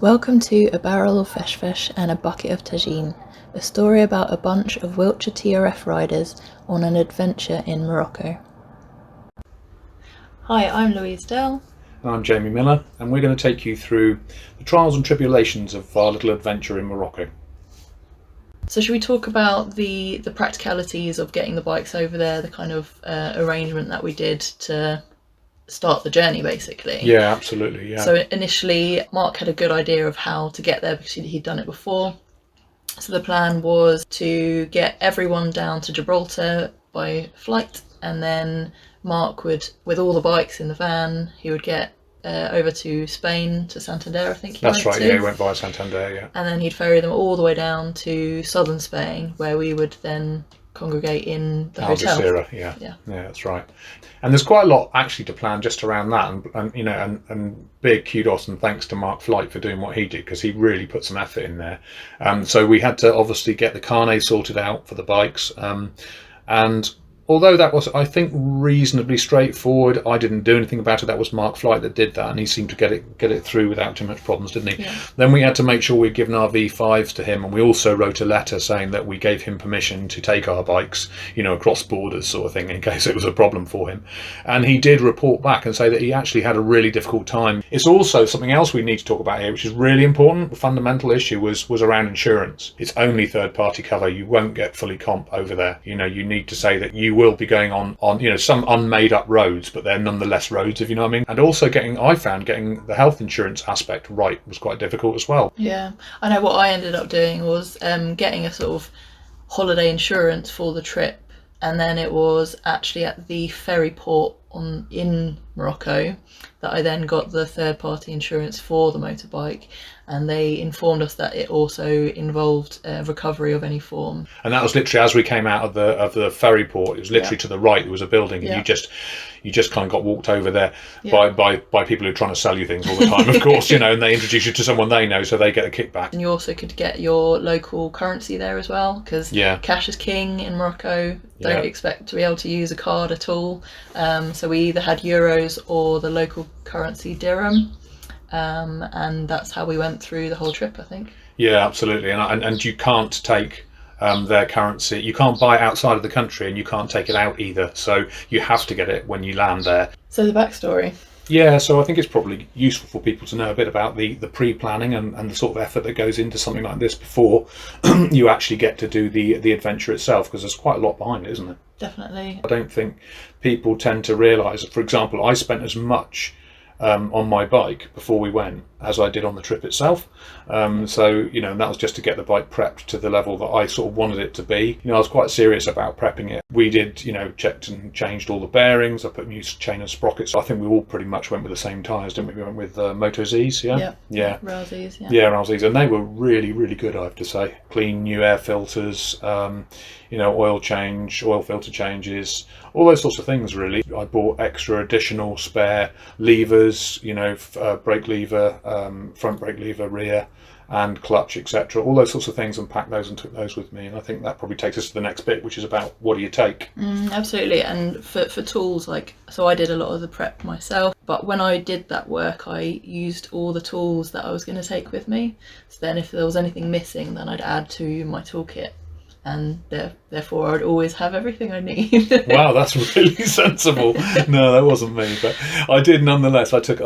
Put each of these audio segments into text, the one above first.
Welcome to A Barrel of Fesh Fesh and a Bucket of Tagine, a story about a bunch of Wiltshire TRF riders on an adventure in Morocco. Hi, I'm Louise Dell. And I'm Jamie Miller, and we're going to take you through the trials and tribulations of our little adventure in Morocco. So should we talk about the practicalities of getting the bikes over there, the kind of arrangement that we did to start the journey, basically? Yeah, absolutely, yeah. So initially, Mark had a good idea of how to get there because he'd done it before. So the plan was to get everyone down to Gibraltar by flight, and then Mark would, with all the bikes in the van, he would get over to Spain, to Santander, I think he went to. That's right, yeah, he went via Santander, yeah. And then he'd ferry them all the way down to southern Spain, where we would then congregate in the hotel. Algeciras, yeah, that's right. And there's quite a lot actually to plan just around that, and big kudos and thanks to Mark Flight for doing what he did, because he really put some effort in there. So we had to obviously get the carnet sorted out for the bikes, and although that was, I think, reasonably straightforward, I didn't do anything about it. That was Mark Flight that did that, and he seemed to get it through without too much problems, didn't he? Yeah. Then we had to make sure we'd given our V5s to him, and we also wrote a letter saying that we gave him permission to take our bikes, across borders, sort of thing, in case it was a problem for him. And he did report back and say that he actually had a really difficult time. It's also something else we need to talk about here, which is really important. The fundamental issue was around insurance. It's only third-party cover. You won't get fully comp over there. You need to say that you will be going on some unmade up roads, but they're nonetheless roads, if you know what I mean. And also I found getting the health insurance aspect right was quite difficult as well. Yeah, I know what I ended up doing was getting a sort of holiday insurance for the trip, and then it was actually at the ferry port in Morocco that I then got the third-party insurance for the motorbike, and they informed us that it also involved recovery of any form. And that was literally as we came out of the ferry port. It was literally to the right. There was a building, and you just kind of got walked over there by people who are trying to sell you things all the time, of course, and they introduce you to someone they know, so they get a kickback. And you also could get your local currency there as well, because cash is king in Morocco. Don't expect to be able to use a card at all. So we either had euros or the local currency dirham. And that's how we went through the whole trip, I think. Yeah, absolutely. And you can't take their currency. You can't buy it outside of the country, and you can't take it out either. So you have to get it when you land there. So the backstory. Yeah, so I think it's probably useful for people to know a bit about the pre-planning and the sort of effort that goes into something like this before you actually get to do the adventure itself, because there's quite a lot behind it, isn't there? Definitely. I don't think people tend to realise that, for example, I spent as much on my bike before we went as I did on the trip itself. So and that was just to get the bike prepped to the level that I sort of wanted it to be. I was quite serious about prepping it. We did, checked and changed all the bearings. I put new chain and sprockets. I think we all pretty much went with the same tyres, didn't we? We went with Moto Z's, yeah? Ralzi's, Ralzi's, and they were really, really good, I have to say. Clean new air filters, oil filter changes, all those sorts of things, really. I bought extra additional spare levers, brake lever, front brake lever, rear and clutch, etc. All those sorts of things, and packed those and took those with me. And I think that probably takes us to the next bit, which is about what do you take? Absolutely. And for tools, so I did a lot of the prep myself, but when I did that work, I used all the tools that I was going to take with me. So then if there was anything missing, then I'd add to my toolkit, and therefore I'd always have everything I need. Wow, that's really sensible. No, that wasn't me, but I did nonetheless. I took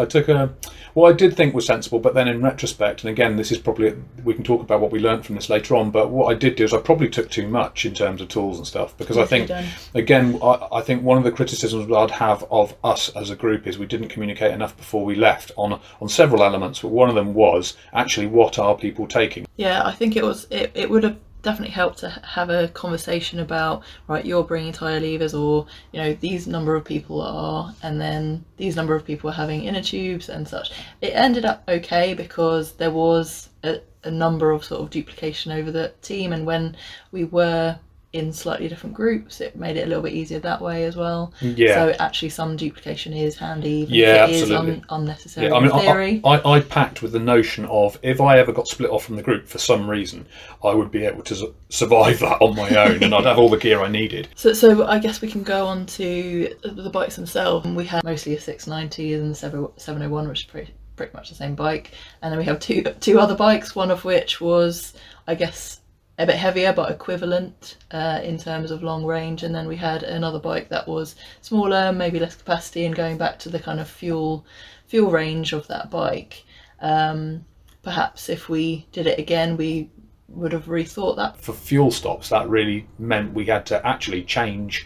what I did think was sensible, but then in retrospect, and again, this is probably, we can talk about what we learned from this later on, but what I did do is I probably took too much in terms of tools and stuff, because I think, again, I think one of the criticisms I'd have of us as a group is we didn't communicate enough before we left on several elements, but one of them was actually, what are people taking? Yeah, I think it would have definitely helped to have a conversation about, right, you're bringing tyre levers, or these number of people are, and then these number of people are having inner tubes and such. It ended up okay because there was a number of sort of duplication over the team, and when we were in slightly different groups, it made it a little bit easier that way as well. Yeah. So actually some duplication is handy, even if it absolutely. Is unnecessary in theory. I packed with the notion of, if I ever got split off from the group for some reason, I would be able to survive that on my own, and I'd have all the gear I needed. So I guess we can go on to the bikes themselves. We had mostly a 690 and the 701, which is pretty much the same bike. And then we have two other bikes, one of which was, I guess, a bit heavier but equivalent in terms of long range, and then we had another bike that was smaller, maybe less capacity, and going back to the kind of fuel range of that bike. Perhaps if we did it again, we would have rethought that. For fuel stops, that really meant we had to actually change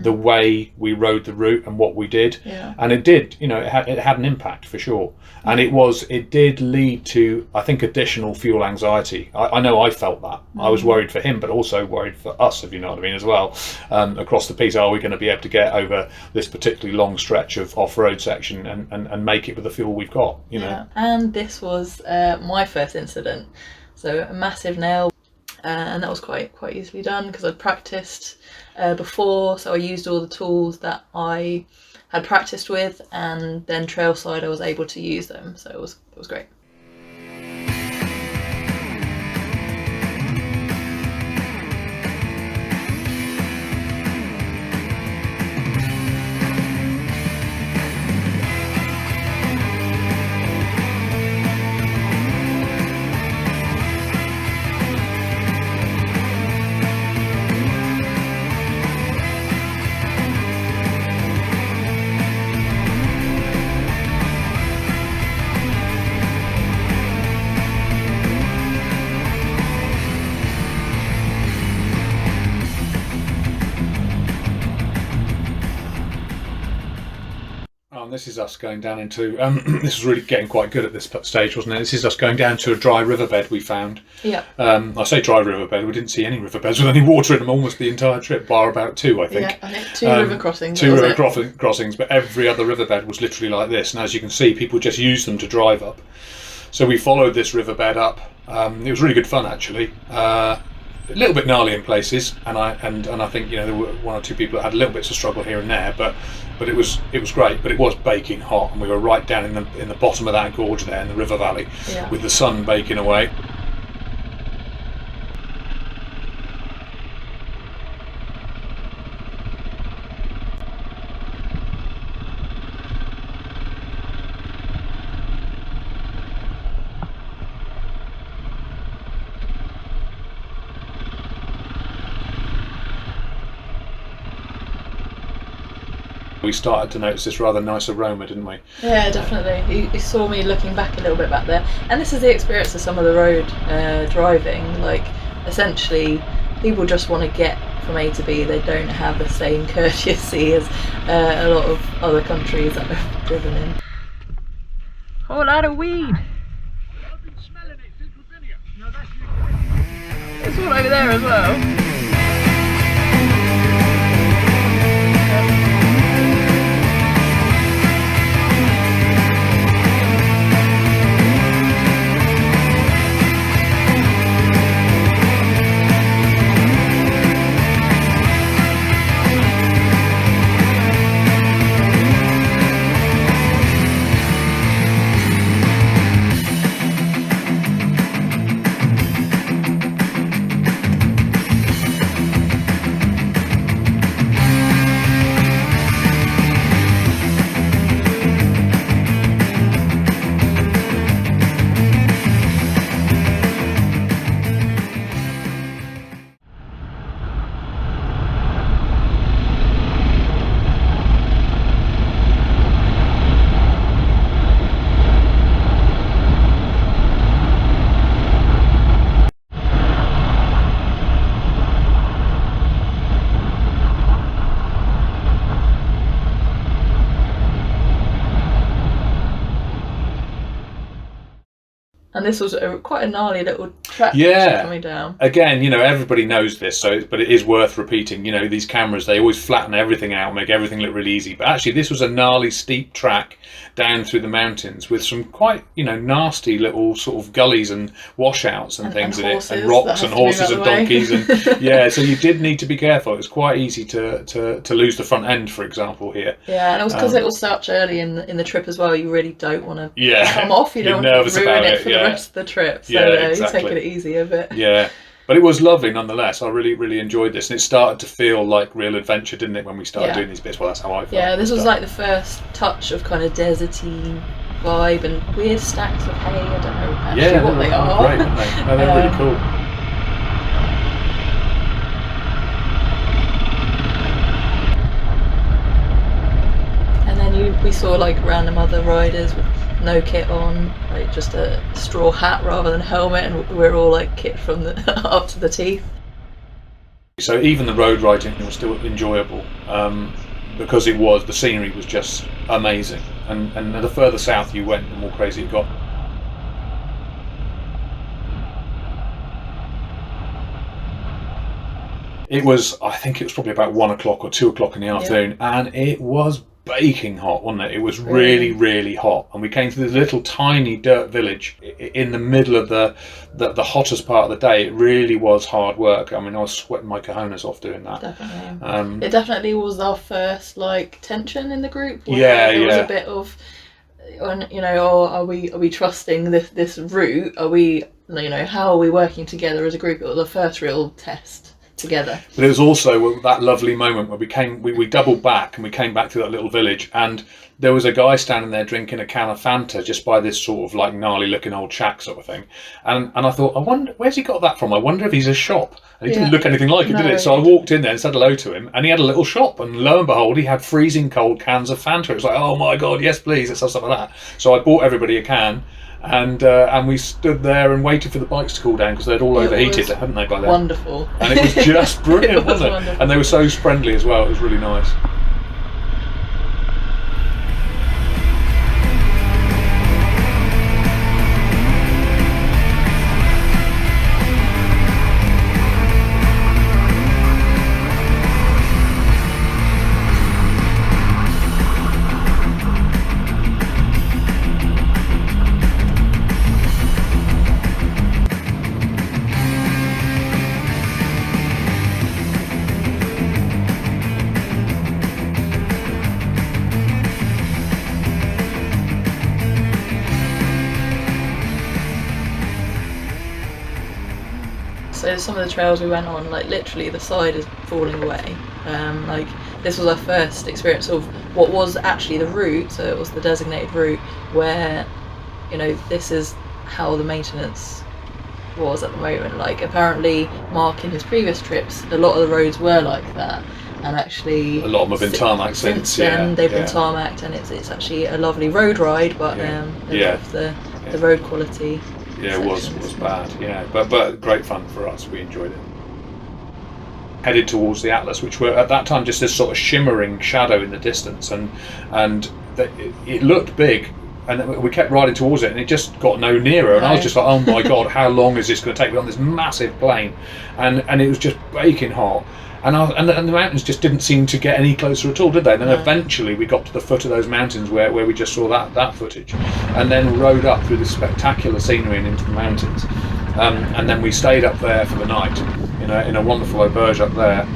the way we rode the route and what we did. Yeah. And it did, it had an impact for sure. And it did lead to, I think, additional fuel anxiety. I know I felt that. I was worried for him, but also worried for us, if you know what I mean, as well. Across the piece, are we going to be able to get over this particularly long stretch of off-road section and make it with the fuel we've got, Yeah. And this was my first incident. So a massive nail. And that was quite easily done because I'd practiced before, so I used all the tools that I had practiced with, and then trailside I was able to use them, so it was great. This is us going down into, this was really getting quite good at this stage, wasn't it? This is us going down to a dry riverbed we found. Yeah. I say dry riverbed, we didn't see any riverbeds with any water in them almost the entire trip, bar about two, I think. Yeah, I think two river crossings. Two river crossings, but every other riverbed was literally like this. And as you can see, people just use them to drive up. So we followed this riverbed up. It was really good fun, actually. A little bit gnarly in places, and I think there were one or two people that had a little bit of struggle here and there, but it was great. But it was baking hot, and we were right down in the bottom of that gorge there in the river valley, with the sun baking away. We started to notice this rather nice aroma, didn't we? Yeah, definitely. You saw me looking back a little bit back there, and this is the experience of some of the road driving. Like, essentially, people just want to get from A to B. They don't have the same courtesy as a lot of other countries that I've driven in. Whole lot of weed. I've been smelling it since we've been here. No, that's you. There's one over there as well. And this was quite a gnarly little track coming down. Again, everybody knows this, but it is worth repeating. These cameras, they always flatten everything out, make everything look really easy. But actually, this was a gnarly, steep track down through the mountains with some quite, nasty little sort of gullies and washouts and things in it, and rocks and horses and donkeys. And yeah, so you did need to be careful. It was quite easy to lose the front end, for example, here. Yeah, and it was because it was such early in the trip as well. You really don't want to come off. You don't want to ruin it for the rest of the trip. So exactly. You take it easy a bit. Yeah. But it was lovely nonetheless. I really, really enjoyed this. And it started to feel like real adventure, didn't it, when we started doing these bits? Well, that's how I felt. Yeah, this was like the first touch of kind of deserty vibe and weird stacks of hay. I don't know actually Yeah, what they are. great, aren't they? No, they're really cool. And then we saw like random other riders with no kit on, like just a straw hat rather than helmet, and we're all like kit from the up to the teeth. So even the road riding was still enjoyable, because the scenery was just amazing, and the further south you went, the more crazy it got. I think it was probably about 1 o'clock or 2 o'clock in the afternoon, and it was baking hot, wasn't it? It was really, really hot, and we came to this little tiny dirt village in the middle of the hottest part of the day. It really was hard work. I mean, I was sweating my cojones off doing that. Definitely. It definitely was our first like tension in the group. There was a bit of, are we trusting this route? Are we, how are we working together as a group? It was the first real test together. But it was also that lovely moment where we doubled back and we came back to that little village, and there was a guy standing there drinking a can of Fanta just by this sort of like gnarly looking old shack sort of thing, and I thought, I wonder where's he got that from. I wonder if he's a shop. And he didn't look anything like it, did it? So I walked in there and said hello to him, and he had a little shop, and lo and behold, he had freezing cold cans of Fanta. It was like, oh my god, yes please, let's have some of that. So I bought everybody a can, and we stood there and waited for the bikes to cool down because they'd all overheated, hadn't they, by then? Wonderful. And it was just brilliant, wasn't it? Wonderful. And they were so friendly as well. It was really nice. So some of the trails we went on, like literally the side is falling away. Like this was our first experience of what was actually the route, so it was the designated route where, this is how the maintenance was at the moment. Like apparently Mark in his previous trips, a lot of the roads were like that, and actually a lot of them have been tarmacked since then they've been tarmacked, and it's actually a lovely road ride, but the road quality. Yeah, it was bad. Yeah, but great fun for us. We enjoyed it. Headed towards the Atlas, which were at that time just this sort of shimmering shadow in the distance, and it looked big, and we kept riding towards it, and it just got no nearer. And I was just like, oh my god, how long is this going to take? We're on this massive plain, and it was just baking hot. And the mountains just didn't seem to get any closer at all, did they? And then eventually we got to the foot of those mountains where we just saw that footage, and then rode up through this spectacular scenery and into the mountains, and then we stayed up there for the night in a wonderful auberge up there.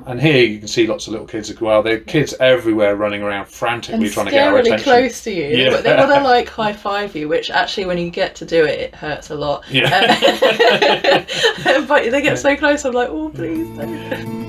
And here you can see lots of little kids as well. There are kids everywhere running around frantically trying to get our attention. Close to you. Yeah. But they want to like high five you, which actually when you get to do it, it hurts a lot. Yeah. But they get so close, I'm like, oh please don't.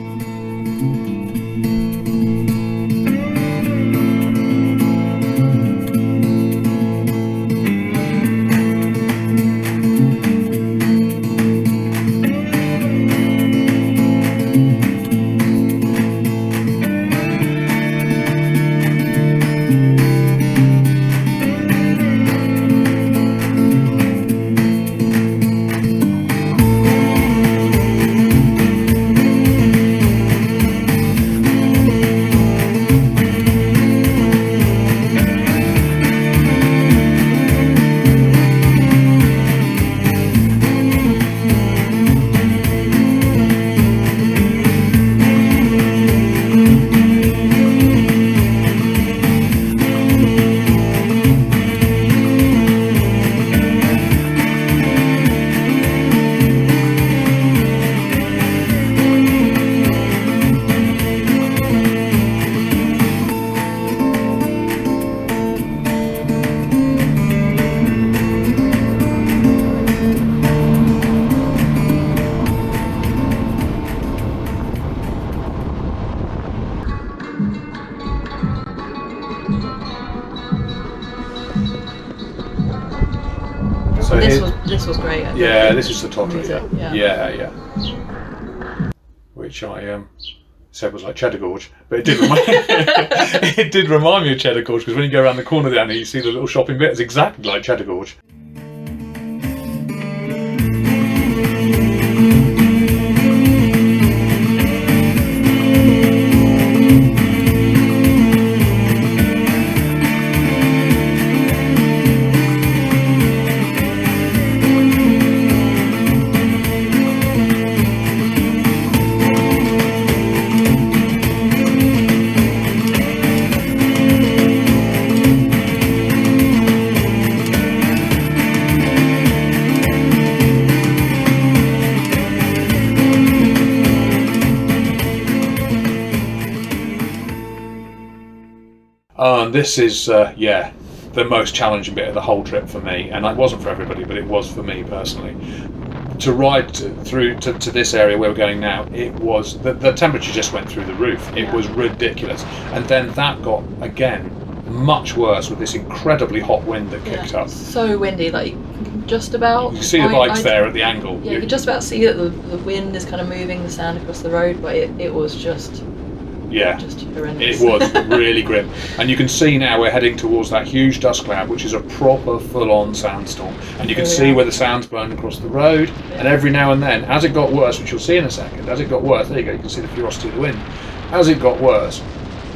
So this was great. Yeah, this is the Tottery. Music, Yeah. Which I said was like Cheddar Gorge, but it did remind me of Cheddar Gorge, because when you go around the corner down here, you see the little shopping bit. It's exactly like Cheddar Gorge. And this is, the most challenging bit of the whole trip for me. And it wasn't for everybody, but it was for me personally. To ride through to this area where we're going now, it was, the temperature just went through the roof. It was ridiculous. And then that got, again, much worse with this incredibly hot wind that kicked up. So windy, like just about... You can see the bikes there at the angle. Yeah, you can just about see that the wind is kind of moving the sand across the road, but it was just... Yeah, just horrendous. It was really grim. And you can see now we're heading towards that huge dust cloud, which is a proper full-on sandstorm. And you can see where the sand's blown across the road. Yeah. And every now and then, as it got worse, which you'll see in a second, as it got worse, there you go, you can see the ferocity of the wind. As it got worse,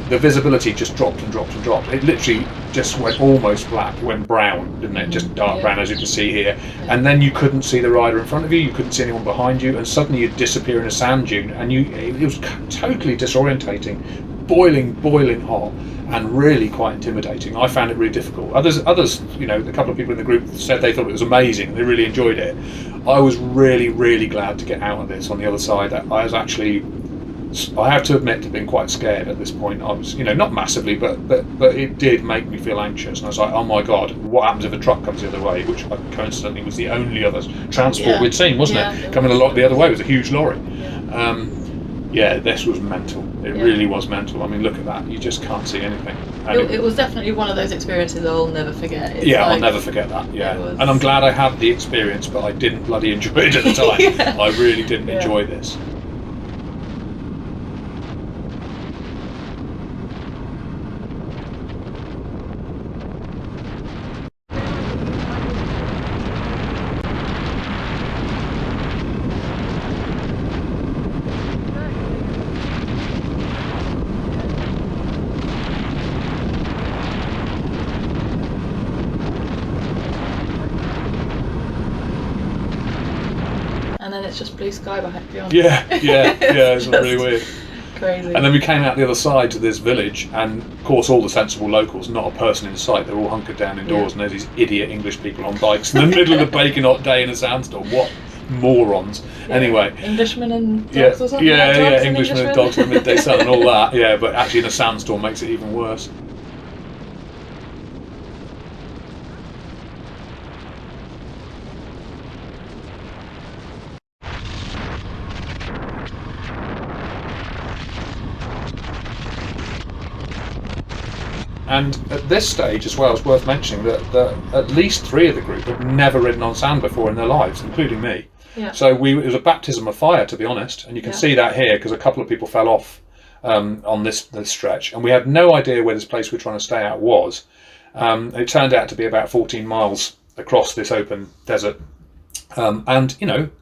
the visibility just dropped and dropped and dropped. It literally just went almost black, went brown, didn't it? Just dark brown, as you can see here. Yeah. And then you couldn't see the rider in front of you, you couldn't see anyone behind you, and suddenly you'd disappear in a sand dune, and it was totally disorientating, boiling hot, and really quite intimidating. I found it really difficult. Others, a couple of people in the group said they thought it was amazing, they really enjoyed it. I was really glad to get out of this on the other side. I have to admit to being quite scared at this point. I was, not massively, but it did make me feel anxious. And I was like, oh my God, what happens if a truck comes the other way? Which coincidentally was the only other transport we'd seen, wasn't it? Coming a lot the other way. It was a huge lorry. This was mental. It really was mental. I mean, look at that. You just can't see anything. It was definitely one of those experiences I'll never forget. I'll never forget that. Yeah. And I'm glad I had the experience, but I didn't bloody enjoy it at the time. I really didn't enjoy this. And then it's just blue sky beyond. It's really weird. Crazy. And then we came out the other side to this village, and of course all the sensible locals, not a person in sight, they're all hunkered down indoors, and there's these idiot English people on bikes in the middle of the baking hot day in a sandstorm. What morons. Anyway. Englishmen and dogs or something? Englishmen and dogs in the midday sun and all that, but actually in a sandstorm makes it even worse. And at this stage as well, it's worth mentioning that at least 3 of the group had never ridden on sand before in their lives, including me. Yeah. So it was a baptism of fire, to be honest. And you can see that here, because a couple of people fell off on this stretch. And we had no idea where this place we were trying to stay at was. It turned out to be about 14 miles across this open desert. And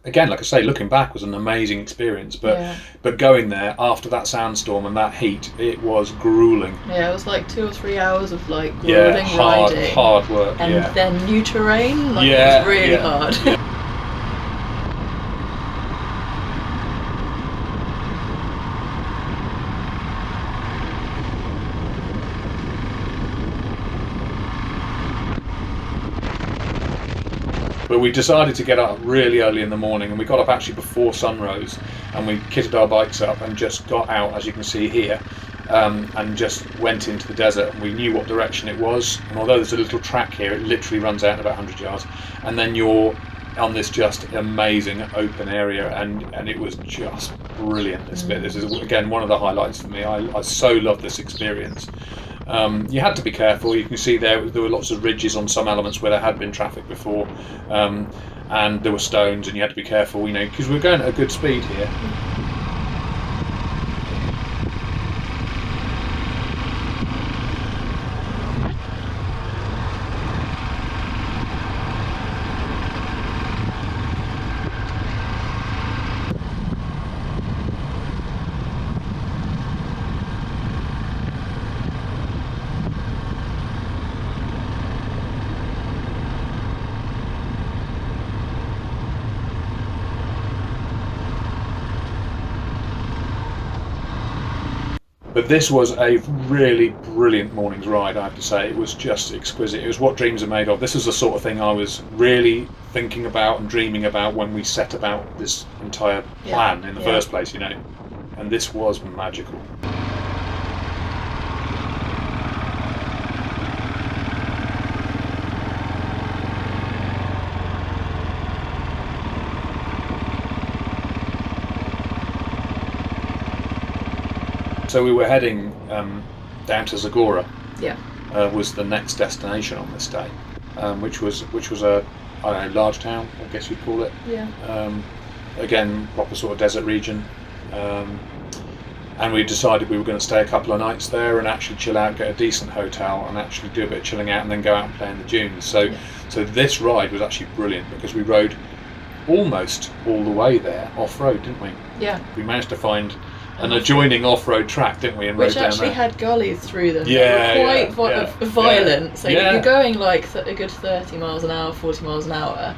again, like I say, looking back was an amazing experience, but going there after that sandstorm and that heat, it was grueling. It was like 2 or 3 hours of like grueling riding, hard work, and then new terrain. It was really hard. But we decided to get up really early in the morning, and we got up actually before sun rose, and we kitted our bikes up and just got out, as you can see here, and just went into the desert. And we knew what direction it was, and although there's a little track here, it literally runs out in about 100 yards, and then you're on this just amazing open area, and it was just brilliant. This is again one of the highlights for me. I so love this experience. You had to be careful. You can see there were lots of ridges on some elements where there had been traffic before, and there were stones, and you had to be careful, because we were going at a good speed here. But this was a really brilliant morning's ride, I have to say. It was just exquisite. It was what dreams are made of. This is the sort of thing I was really thinking about and dreaming about when we set about this entire plan in the first place, And this was magical. So we were heading down to Zagora. Yeah. Was the next destination on this day, which was a large town, I guess you'd call it. Yeah. Again, proper sort of desert region, and we decided we were going to stay a couple of nights there and actually chill out, get a decent hotel, and actually do a bit of chilling out, and then go out and play in the dunes. So this ride was actually brilliant because we rode almost all the way there off road, didn't we? Yeah. We managed to find an adjoining off-road track, didn't we? And which rode down actually there. had gullies through them. Yeah, they were quite violent. Yeah. So you're going like a good 30 miles an hour, 40 miles an hour.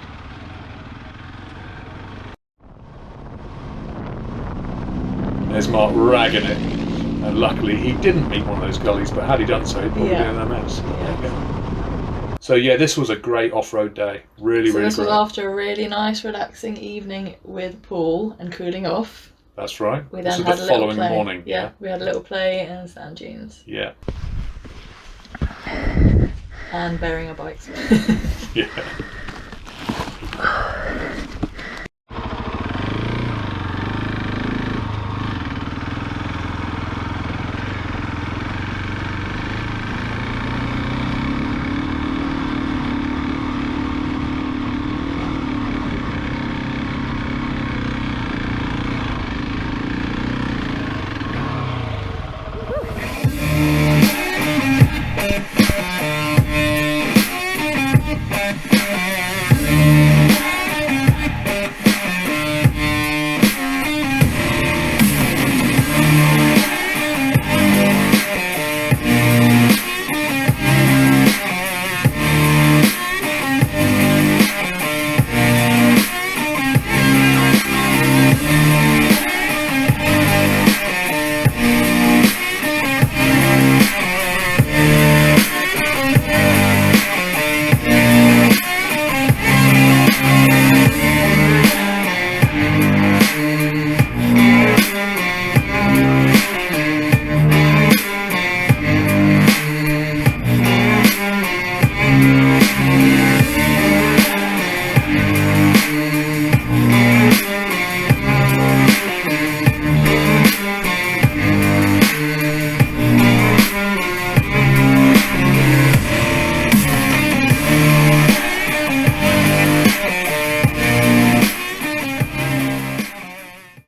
There's Mark ragging it, and luckily he didn't meet one of those gullies. But had he done so, he'd probably been in a mess. Yeah. So yeah, this was a great off-road day. Really, really this great. was after a really nice, relaxing evening with Paul and cooling off. That's right. We This then is had the a little following play. morning. Yeah, we had a little play in sand dunes. Yeah. And bearing our bikes. Yeah.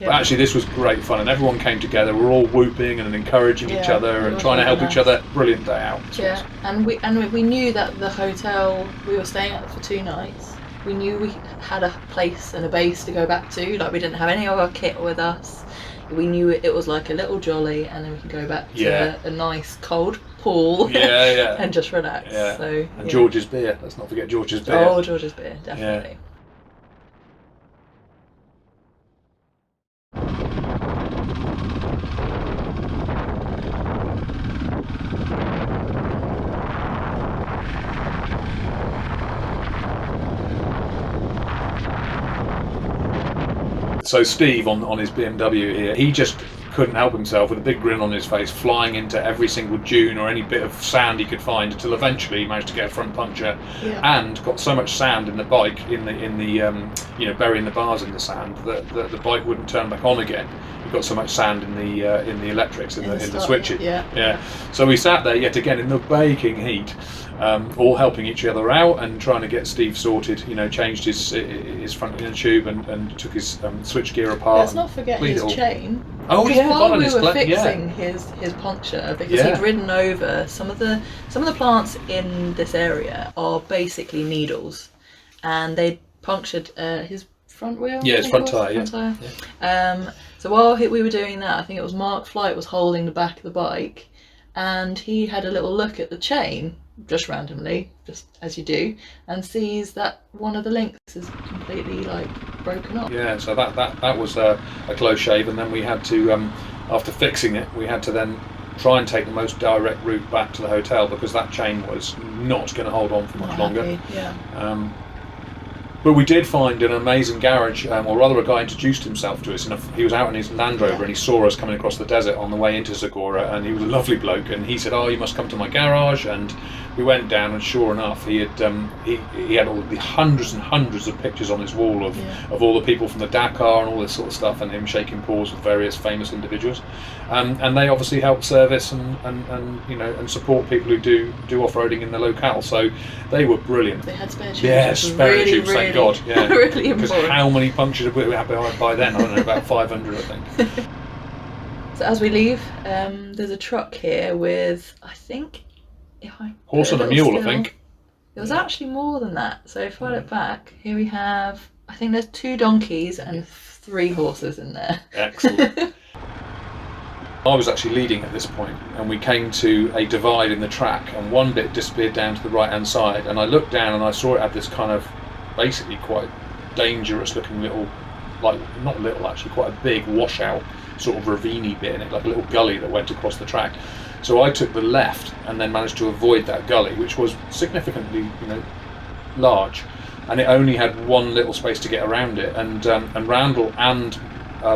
Actually, this was great fun, and everyone came together. We're all whooping and encouraging each other and trying to help each other. Brilliant day out. Yeah, and we knew that the hotel we were staying at for 2 nights, we knew we had a place and a base to go back to. Like, we didn't have any of our kit with us. We knew it was like a little jolly, and then we could go back to a nice cold pool. And just relax. Yeah. So and George's beer. Let's not forget George's beer. Oh, George's beer, definitely. Yeah. So Steve on his BMW here, he just couldn't help himself, with a big grin on his face, flying into every single dune or any bit of sand he could find, until eventually he managed to get a front puncture, and got so much sand in the bike, in the burying the bars in the sand, that the bike wouldn't turn back on again. He got so much sand in the electrics, in the switches. So we sat there yet again in the baking heat, all helping each other out and trying to get Steve sorted. Changed his front inner tube and took his switch gear apart. Let's not forget his chain. Oh yeah, while we were fixing his puncture, because he'd ridden over some of the plants in this area are basically needles, and they'd punctured his front wheel. Yeah, his front tyre. So while we were doing that, I think it was Mark Flight was holding the back of the bike, and he had a little look at the chain, just randomly, just as you do, and sees that one of the links is completely broken off. Yeah, so that was a close shave, and then we had to, after fixing it, we had to then try and take the most direct route back to the hotel, because that chain was not going to hold on for much longer. But we did find an amazing garage, or rather a guy introduced himself to us. He was out in his Land Rover and he saw us coming across the desert on the way into Zagora, and he was a lovely bloke, and he said, "Oh, you must come to my garage." And we went down, and sure enough, he had all the hundreds and hundreds of pictures on his wall of all the people from the Dakar and all this sort of stuff, and him shaking paws with various famous individuals. And they obviously help service and support people who do off-roading in the locale. So they were brilliant. They had spare tubes. Yeah, spare tubes, thank God. Yeah. Really important. Because how many punctures have we had by then? I don't know, about 500, I think. So as we leave, there's a truck here with, I think, horse and a mule, I think. It was actually more than that. So if I look back, here we have, I think there's 2 donkeys and 3 horses in there. Excellent. I was actually leading at this point, and we came to a divide in the track, and one bit disappeared down to the right hand side, and I looked down and I saw it had this kind of basically quite dangerous looking little, not little actually, quite a big washout sort of ravine bit in it, like a little gully that went across the track. So I took the left and then managed to avoid that gully, which was significantly large, and it only had one little space to get around it, and Randall and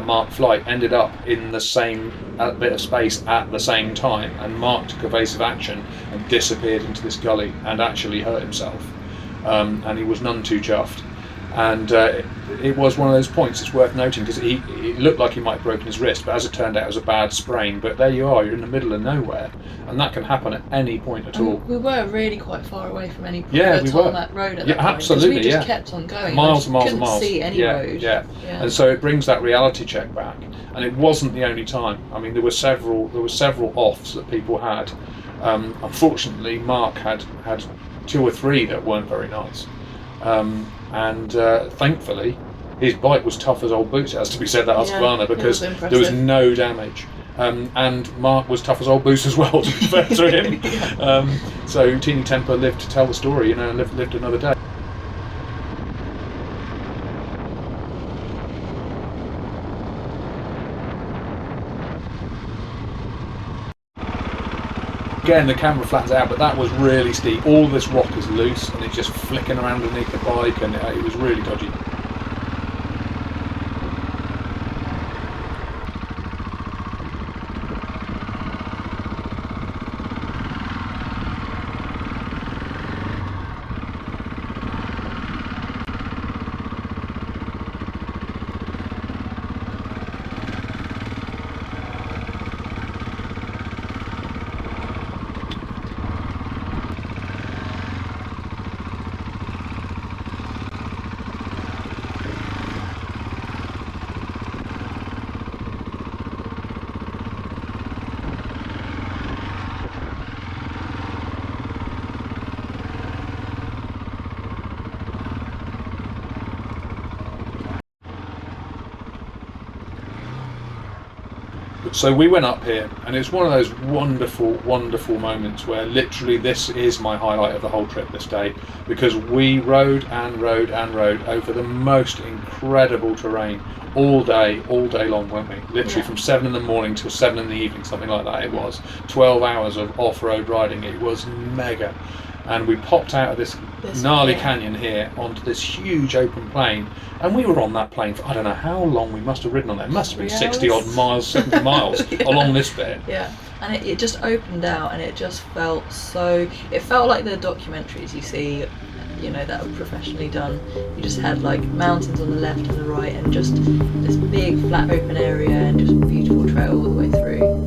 Mark Flight ended up in the same bit of space at the same time, and Mark took evasive action and disappeared into this gully and actually hurt himself, and he was none too chuffed. And it was one of those points it's worth noting, because it looked like he might have broken his wrist, but as it turned out it was a bad sprain. But there you are, you're in the middle of nowhere, and that can happen at any point at all. We were really quite far away from any we were on that road at that point, absolutely. We just kept on going, miles and miles and miles. Couldn't see any road. And so it brings that reality check back, and it wasn't the only time. I mean, there were several offs that people had. Unfortunately, Mark had 2 or 3 that weren't very nice. And thankfully his bike was tough as old boots, it has to be said, that Husqvarna, because there was no damage, and Mark was tough as old boots as well, to be fair to him. So Teeny Temper lived to tell the story, and lived another day. Again, the camera flattens out, but that was really steep. All this rock is loose, and it's just flicking around underneath the bike, and it was really dodgy. So we went up here, and it's one of those wonderful, wonderful moments where literally this is my highlight of the whole trip this day, because we rode and rode and rode over the most incredible terrain all day long, weren't we? Literally from 7 in the morning till 7 in the evening, something like that it was. 12 hours of off-road riding. It was mega. and we popped out of this gnarly canyon here onto this huge open plain, and we were on that plain for I don't know how long. We must have ridden on that. It must have been 60 odd miles, 70 miles along this bit. Yeah, and it just opened out, and it just felt so. It felt like the documentaries you see, you know, that are professionally done. You just had like mountains on the left and the right, and just this big flat open area, and just a beautiful trail all the way through.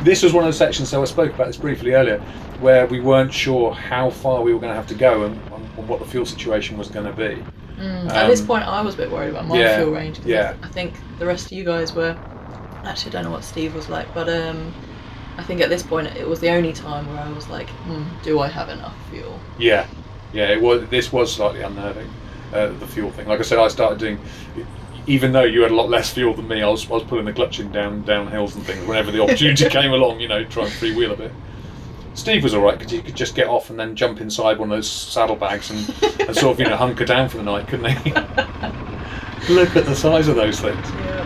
This was one of the sections, so I spoke about this briefly earlier, where we weren't sure how far we were going to have to go and what the fuel situation was going to be. At this point, I was a bit worried about my fuel range. Yeah. I think the rest of you guys were. Actually, I don't know what Steve was like, but I think at this point it was the only time where I was like, do I have enough fuel? Yeah, it was. This was slightly unnerving, the fuel thing. Like I said, I started doing. Even though you had a lot less fuel than me, I was pulling the clutch in down hills and things whenever the opportunity came along. You know, try and freewheel a bit. Steve was all right because he could just get off and then jump inside one of those saddlebags and sort of hunker down for the night, couldn't he? Look at the size of those things. Yeah.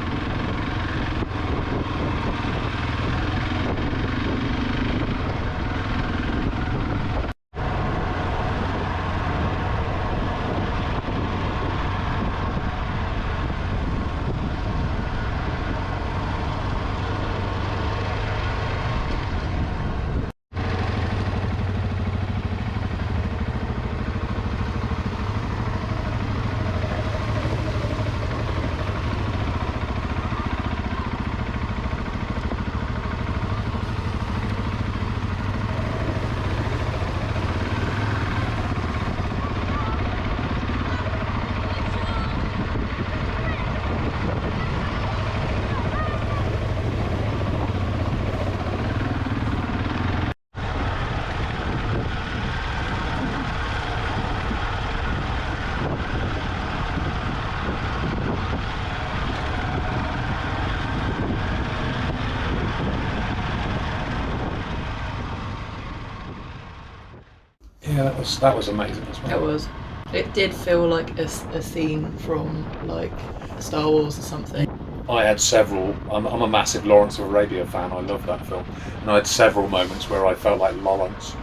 Yeah, that was amazing as well. It was. It did feel like a scene from like Star Wars or something. I had several. I'm a massive Lawrence of Arabia fan. I love that film, and I had several moments where I felt like Lawrence,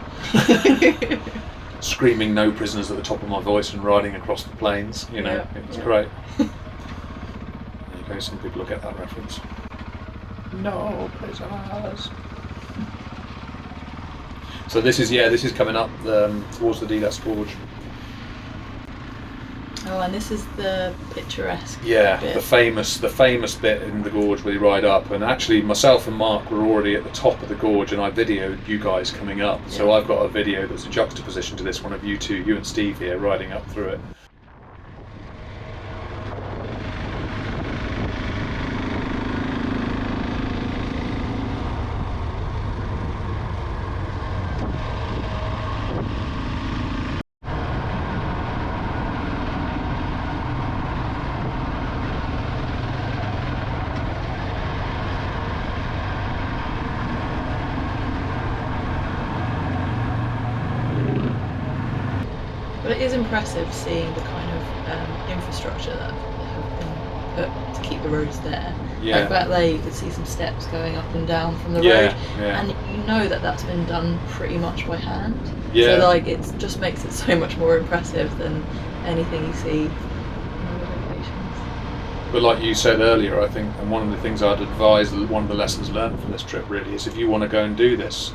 screaming "No prisoners" at the top of my voice and riding across the plains. It was great. There you go. Some people will get that reference. No prisoners. So this is coming up towards the Dedas Gorge. Oh, and this is the picturesque bit. bit. the famous bit in the gorge where you ride up. And actually, myself and Mark were already at the top of the gorge, and I videoed you guys coming up. Yeah. So I've got a video that's a juxtaposition to this one of you two, you and Steve here, riding up through it. But it is impressive seeing the kind of infrastructure that have been put to keep the roads there. Yeah. Like back there, you could see some steps going up and down from the Yeah, road, yeah. and you know that that's been done pretty much by hand. Yeah. So like it just makes it so much more impressive than anything you see in other locations. But like you said earlier, I think, and one of the things I'd advise, one of the lessons learned from this trip really is if you want to go and do this,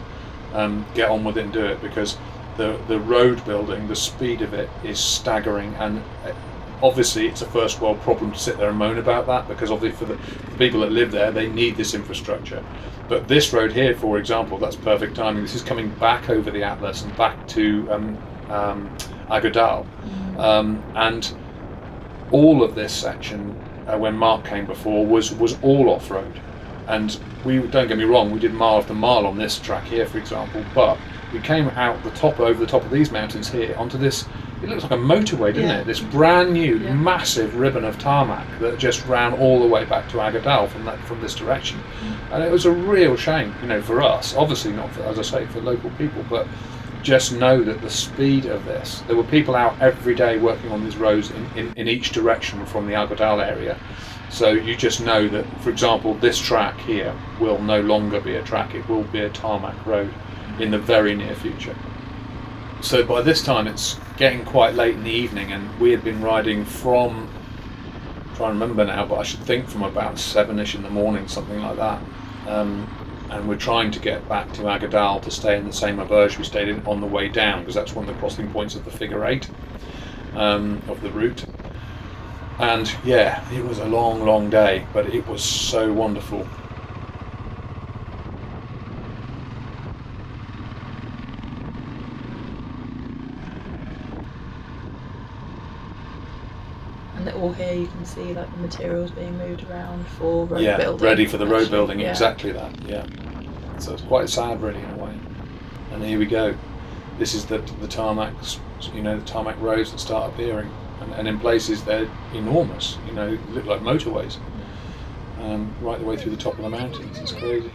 get on with it and do it, because the road building, the speed of it is staggering, and obviously it's a first world problem to sit there and moan about that, because obviously for the people that live there, they need this infrastructure. But this road here, for example, that's perfect timing. This is coming back over the Atlas and back to Agudal, and all of this section when Mark came before was all off-road, and we, don't get me wrong, we did mile after mile on this track here, for example, but we came out the top, over the top of these mountains here onto this, it looks like a motorway, didn't it? This brand new massive ribbon of tarmac that just ran all the way back to Agudal from this direction. And it was a real shame, you know, for us, obviously not for, as I say, for local people, but just know that the speed of this, there were people out every day working on these roads in each direction from the Agudal area. So you just know that, for example, this track here will no longer be a track, it will be a tarmac road in the very near future. So by this time it's getting quite late in the evening, and we had been riding from, I'm trying to remember now, but I should think from about 7ish in the morning, something like that. And we're trying to get back to Agudal to stay in the same auberge we stayed in on the way down, because that's one of the crossing points of the figure 8 of the route. And yeah, it was a long day, but it was so wonderful. And all here you can see like the materials being moved around for road building. Yeah, ready for the road actually. building, exactly that, yeah. So it's quite sad really in a way. And here we go. This is the tarmacs, you know, the tarmac roads that start appearing. And in places they're enormous, you know, look like motorways. Right the way through the top of the mountains, it's crazy.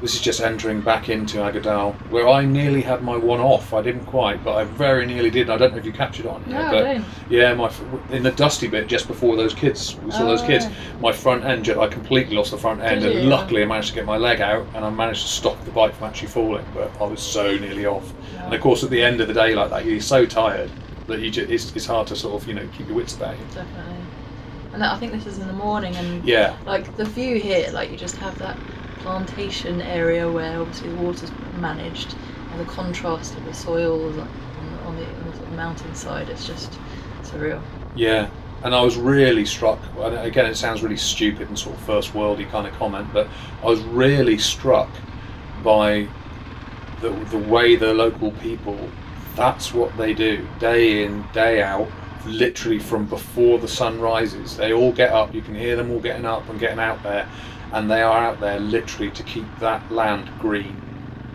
This is just entering back into Agudal, where I nearly had my one off. I didn't quite, but I very nearly did. I don't know if you captured it on here, No, I don't. yeah, in the dusty bit just before those kids, we saw those kids. My front end, I completely lost the front end, Did and you? luckily I managed to get my leg out, and I managed to stop the bike from actually falling. But I was so nearly off. No. And of course, at the end of the day like that, you're so tired that you just, it's hard to sort of, you know, keep your wits about you. Definitely. And I think this is in the morning, and Yeah. like the view here, like you just have that plantation area where obviously the water's managed, and the contrast of the soils on the sort of mountainside, it's just surreal. Yeah, and I was really struck, and again it sounds really stupid and sort of first worldy kind of comment, but I was really struck by the way the local people, that's what they do, day in, day out, literally from before the sun rises. They all get up, you can hear them all getting up and getting out there, and they are out there literally to keep that land green,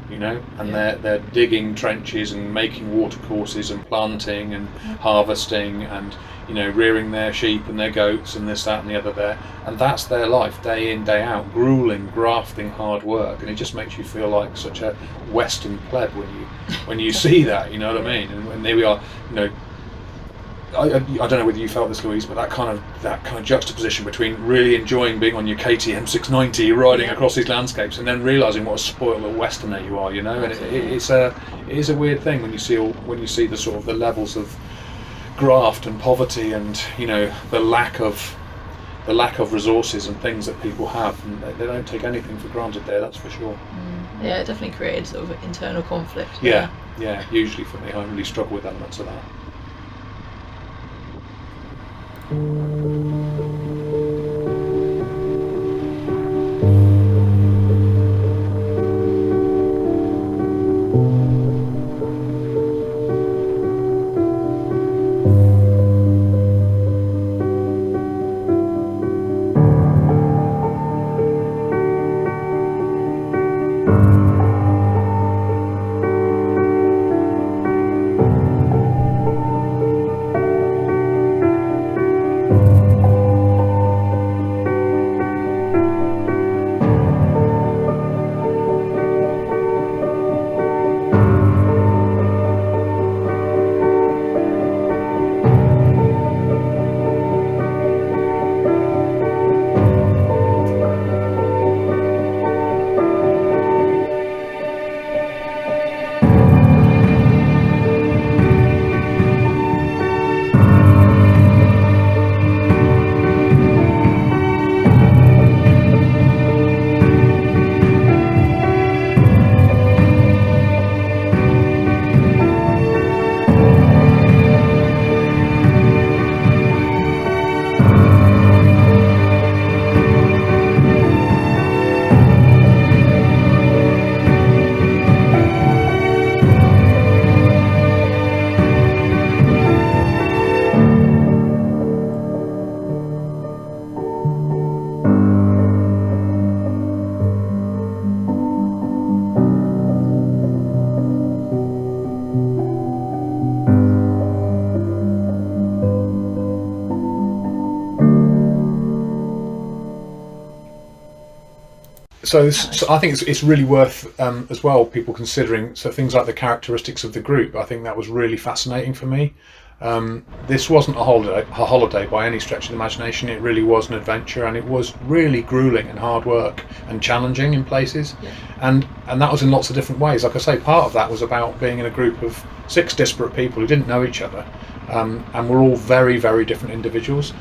you know, and they're digging trenches and making water courses and planting and harvesting and, you know, rearing their sheep and their goats and this, that and the other there, and that's their life day in, day out, grueling, grafting, hard work. And it just makes you feel like such a Western pleb when you see that, you know what I mean? And there we are, you know, I don't know whether you felt this, Louise, but that kind of juxtaposition between really enjoying being on your KTM 690 riding across these landscapes, and then realising what a spoiled little Westerner you are, you know. And it is a weird thing when you see the sort of the levels of graft and poverty, and, you know, the lack of resources and things that people have, and they don't take anything for granted there, that's for sure. Yeah, it definitely created sort of internal conflict. Yeah, usually for me I really struggle with elements of that. So I think it's really worth as well people considering. So things like the characteristics of the group. I think that was really fascinating for me. This wasn't a holiday by any stretch of the imagination. It really was an adventure, and it was really grueling and hard work and challenging in places. Yeah. And that was in lots of different ways. Like I say, part of that was about being in a group of 6 disparate people who didn't know each other, and were all very, very different individuals.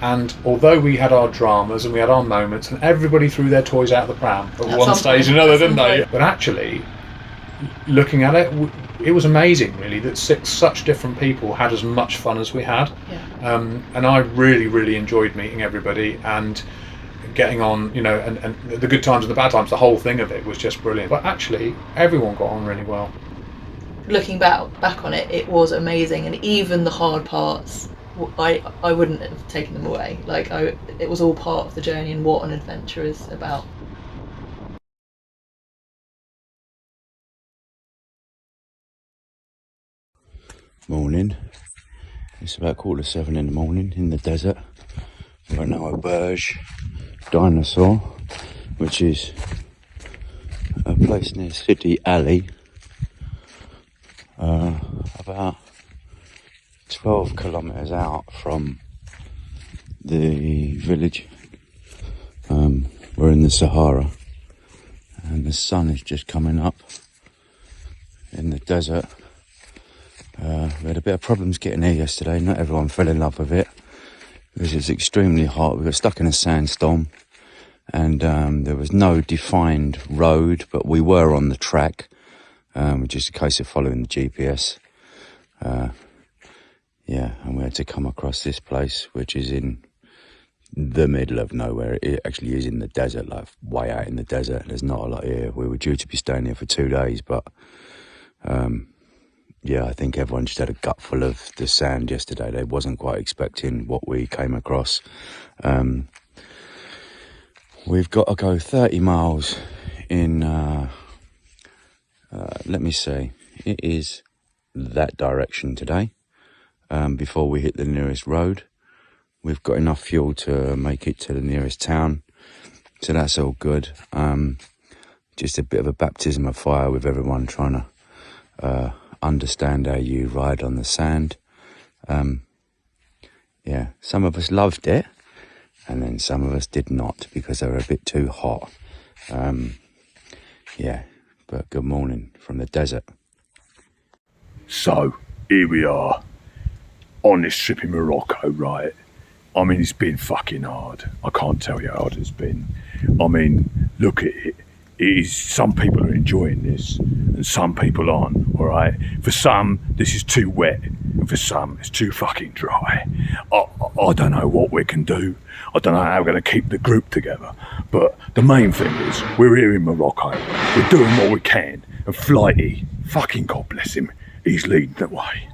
And although we had our dramas and we had our moments, and everybody threw their toys out of the pram at one stage or another, didn't they? But actually, looking at it, it was amazing, really, that 6 such different people had as much fun as we had. Yeah. And I really, really enjoyed meeting everybody and getting on, and the good times and the bad times. The whole thing of it was just brilliant. But actually, everyone got on really well. Looking back on it, it was amazing, and even the hard parts, I wouldn't have taken them away. It was all part of the journey and what an adventure is about. Morning. It's about 7:15 in the morning in the desert. Right now, a Burj Dinosaur, which is a place near City Alley, about 12 kilometres out from the village. We're in the Sahara, and the sun is just coming up in the desert. We had a bit of problems getting here yesterday. Not everyone fell in love with it because it's extremely hot. We got stuck in a sandstorm, and there was no defined road, but we were on the track, which is a case of following the GPS. And we had to come across this place, which is in the middle of nowhere. It actually is in the desert, like way out in the desert. There's not a lot here. We were due to be staying here for 2 days, but I think everyone just had a gutful of the sand yesterday. They wasn't quite expecting what we came across. We've got to go 30 miles in, let me see, it is that direction today, before we hit the nearest road. We've got enough fuel to make it to the nearest town, so that's all good. Just a bit of a baptism of fire with everyone trying to understand how you ride on the sand. Some of us loved it, and then some of us did not because they were a bit too hot. But good morning from the desert. So, here we are, on this trip in Morocco, right? I mean, it's been fucking hard. I can't tell you how hard it's been. I mean, look at it. Some people are enjoying this, and some people aren't, alright? For some, this is too wet, and for some, it's too fucking dry. I don't know what we can do. I don't know how we're going to keep the group together. But the main thing is, we're here in Morocco. We're doing what we can, and Flighty, fucking God bless him, he's leading the way.